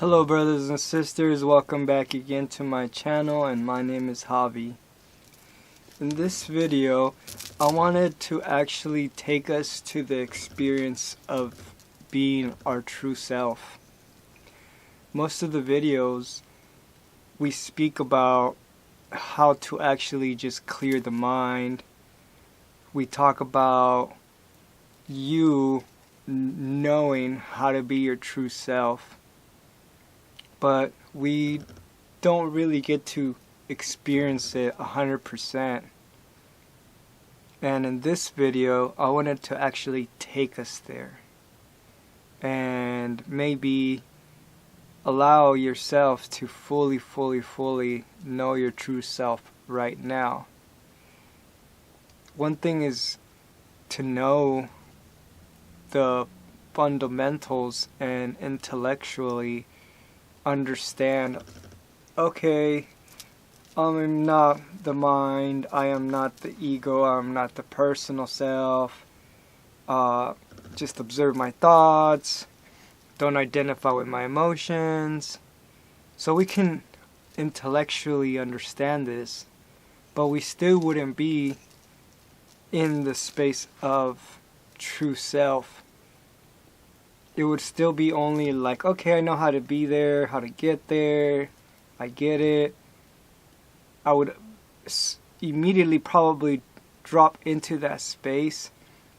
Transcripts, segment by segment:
Hello brothers and sisters, welcome back again to my channel, and my name is Javi. In this video, I wanted to actually take us to the experience of being our true self. Most of the videos, we speak about how to actually just clear the mind. We talk about you knowing how to be your true self. But we don't really get to experience it 100%. And in this video, I wanted to actually take us there and maybe allow yourself to fully know your true self right now. One thing is to know the fundamentals and intellectually understand, okay, I'm not the mind, I am not the ego, I'm not the personal self, just observe my thoughts, don't identify with my emotions. So we can intellectually understand this, but we still wouldn't be in the space of true self. It would still be only like, okay, I know how to be there, how to get there, I get it. I would immediately probably drop into that space,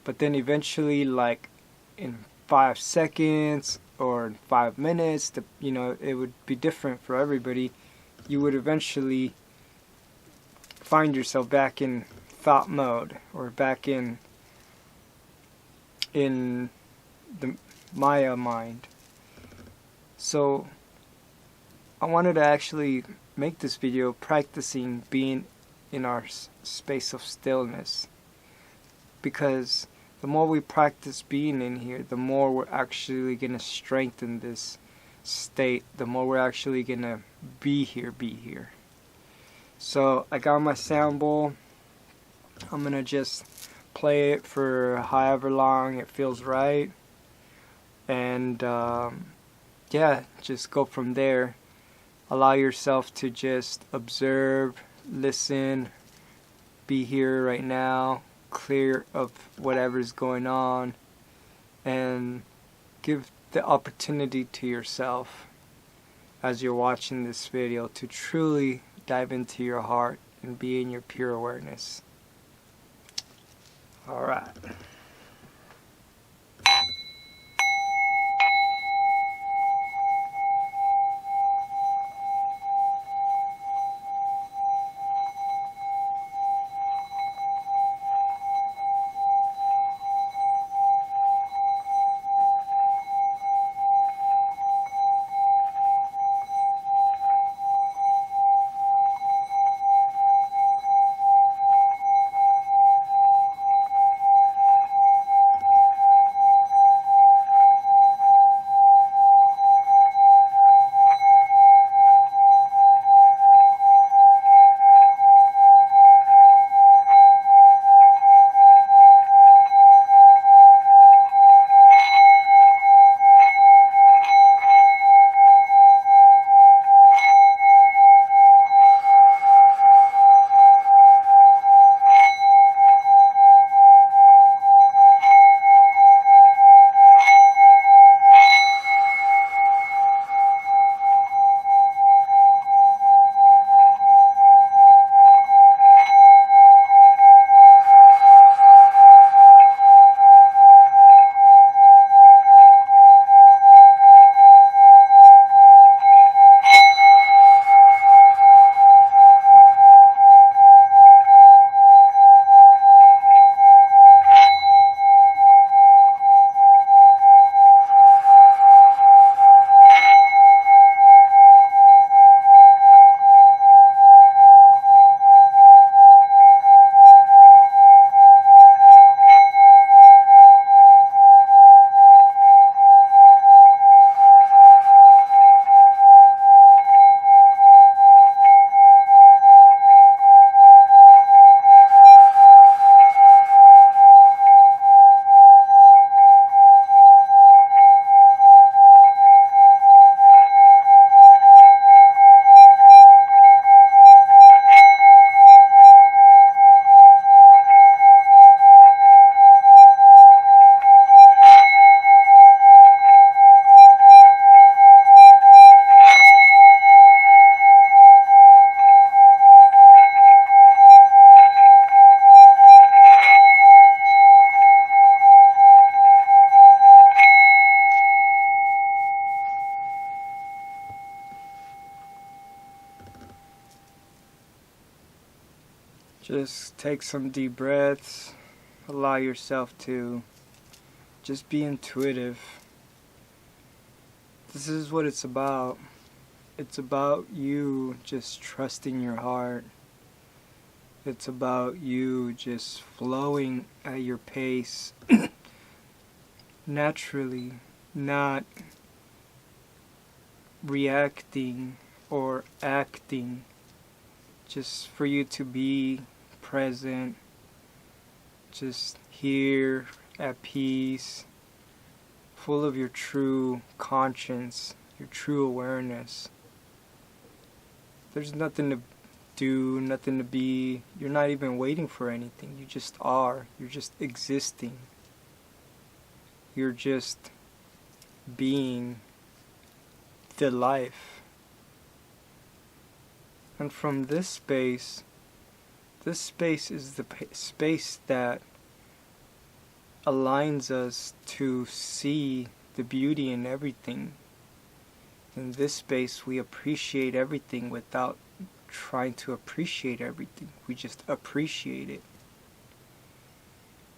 but then eventually, like in 5 seconds or in 5 minutes, it would be different for everybody. You would eventually find yourself back in thought mode, or back in the Maya mind. So I wanted to actually make this video practicing being in our space of stillness, because the more we practice being in here, the more we're actually going to strengthen this state, the more we're actually going to be here. So I got my sound bowl. I'm going to just play it for however long it feels right. And yeah, just go from there. Allow yourself to just observe, listen, be here right now, clear of whatever's going on, and give the opportunity to yourself as you're watching this video to truly dive into your heart and be in your pure awareness. Alright. Just take some deep breaths. Allow yourself to just be intuitive. This is what it's about. It's about you just trusting your heart. It's about you just flowing at your pace naturally, not reacting or acting. Just for you to be present, just here at peace, full of your true conscience, your true awareness. There's nothing to do, nothing to be. You're not even waiting for anything. You just are. You're just existing. You're just being the life. And from this space is the space that aligns us to see the beauty in everything. In this space, we appreciate everything without trying to appreciate everything. We just appreciate it.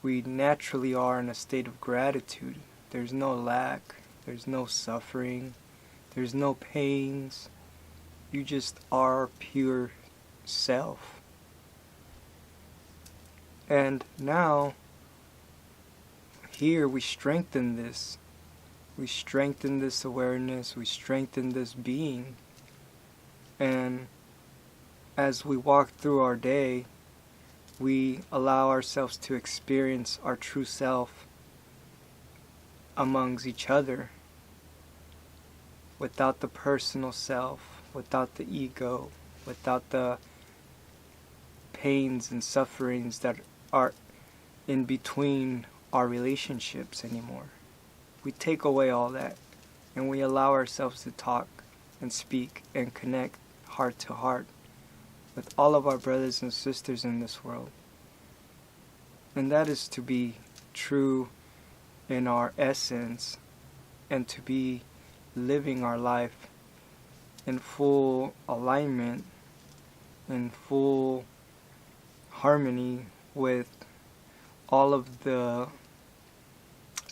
We naturally are in a state of gratitude. There's no lack. There's no suffering. There's no pains. You just are pure self. And now, here we strengthen this. We strengthen this awareness. We strengthen this being. And as we walk through our day, we allow ourselves to experience our true self amongst each other, without the personal self, without the ego, without the pains and sufferings that are in between our relationships anymore. We take away all that and we allow ourselves to talk and speak and connect heart to heart with all of our brothers and sisters in this world. And that is to be true in our essence and to be living our life in full alignment, in full harmony with all of the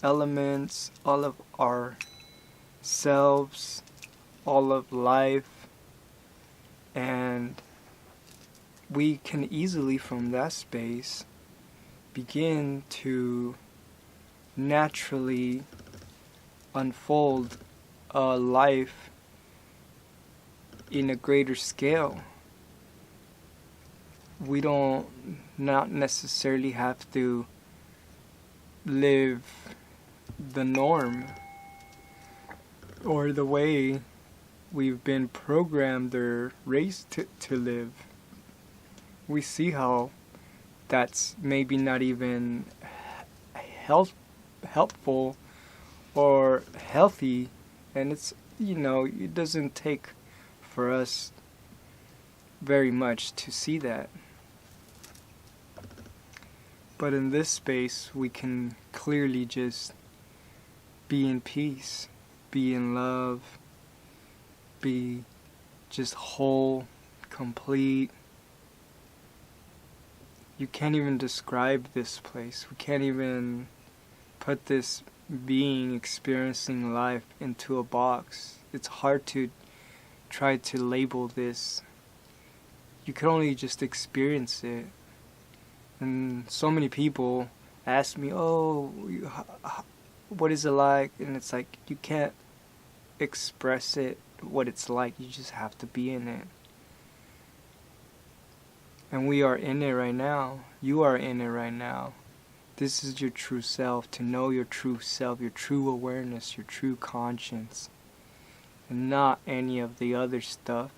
elements, all of our selves, all of life, and we can easily from that space begin to naturally unfold a life in a greater scale. We don't not necessarily have to live the norm or the way we've been programmed or raised to live. We see how that's maybe not even helpful or healthy, and it's, it doesn't take for us very much to see that. But in this space, we can clearly just be in peace, be in love, be just whole, complete. You can't even describe this place. We can't even put this being experiencing life into a box. It's hard to try to label this. You can only just experience it. And so many people ask me, what is it like? And it's like, you can't express it, what it's like. You just have to be in it. And we are in it right now. You are in it right now. This is your true self, to know your true self, your true awareness, your true conscience, and not any of the other stuff.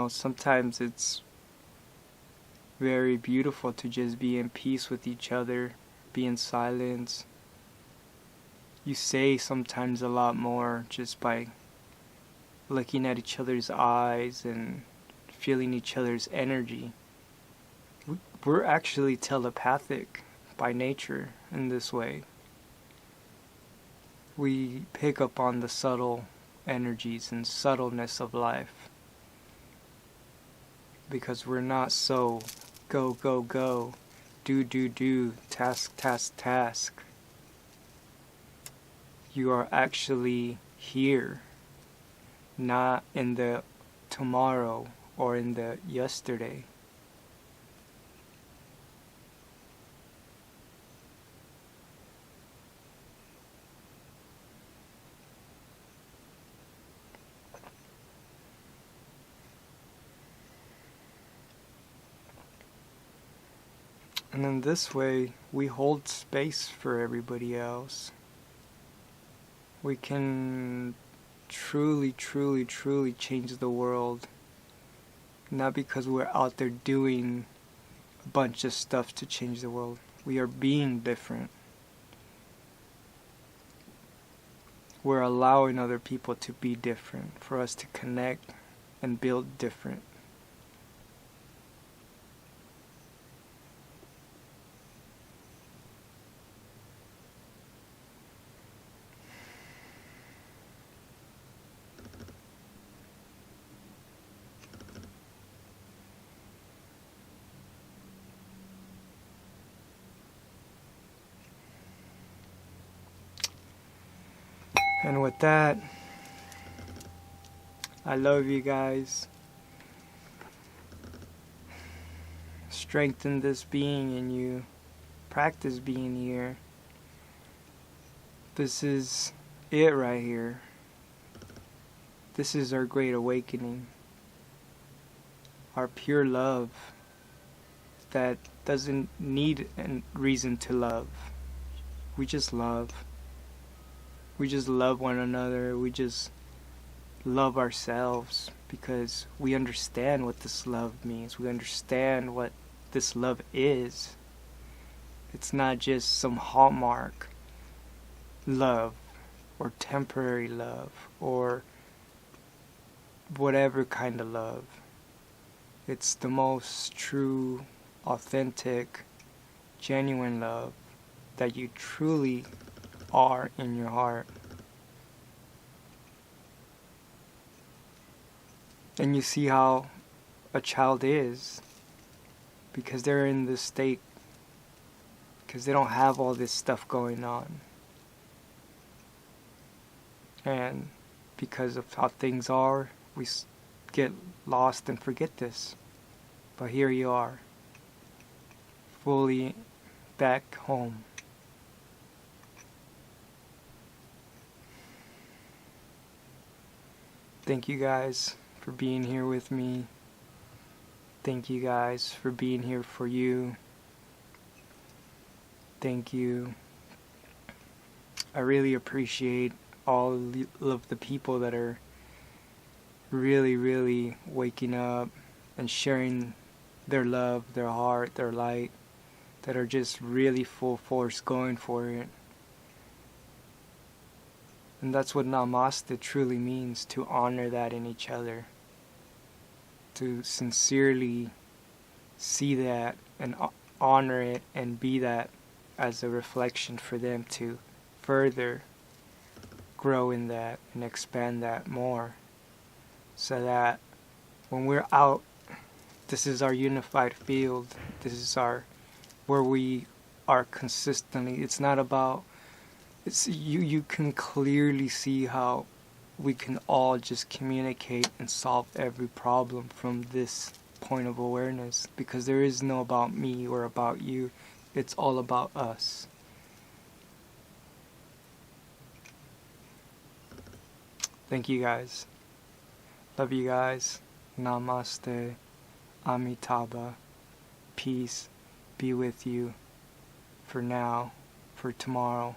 Sometimes it's very beautiful to just be in peace with each other, be in silence. You say sometimes a lot more just by looking at each other's eyes and feeling each other's energy. We're actually telepathic by nature in this way. We pick up on the subtle energies and subtleness of life because we're not so go, go, go, do, task, task, task. You are actually here, not in the tomorrow or in the yesterday. And in this way, we hold space for everybody else. We can truly, truly, truly change the world. Not because we're out there doing a bunch of stuff to change the world. We are being different. We're allowing other people to be different, for us to connect and build different. And with that, I love you guys. Strengthen this being in you. Practice being here. This is it right here. This is our great awakening. Our pure love that doesn't need a reason to love. We just love. We just love one another. We just love ourselves because we understand what this love means. We understand what this love is. It's not just some hallmark love or temporary love or whatever kind of love. It's the most true, authentic, genuine love that you truly are in your heart. And you see how a child is because they're in this state, because they don't have all this stuff going on. And because of how things are, we get lost and forget this. But here you are, fully back home. Thank you guys for being here with me. Thank you guys for being here for you. Thank you. I really appreciate all of the people that are really, really waking up and sharing their love, their heart, their light, that are just really full force going for it. And that's what Namaste truly means, to honor that in each other. To sincerely see that and honor it and be that as a reflection for them to further grow in that and expand that more. So that when we're out, this is our unified field. This is where we are consistently. It's not about, you can clearly see how we can all just communicate and solve every problem from this point of awareness, because there is no about me or about you. It's all about us. Thank you guys. Love you guys. Namaste. Amitabha. Peace be with you for now, for tomorrow,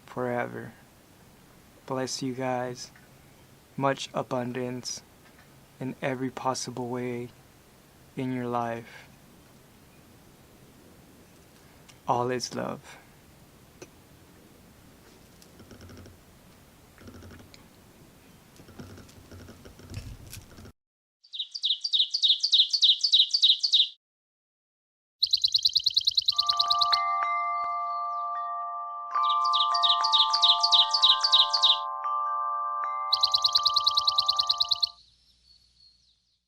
forever. Bless you guys. Much abundance in every possible way in your life. All is love.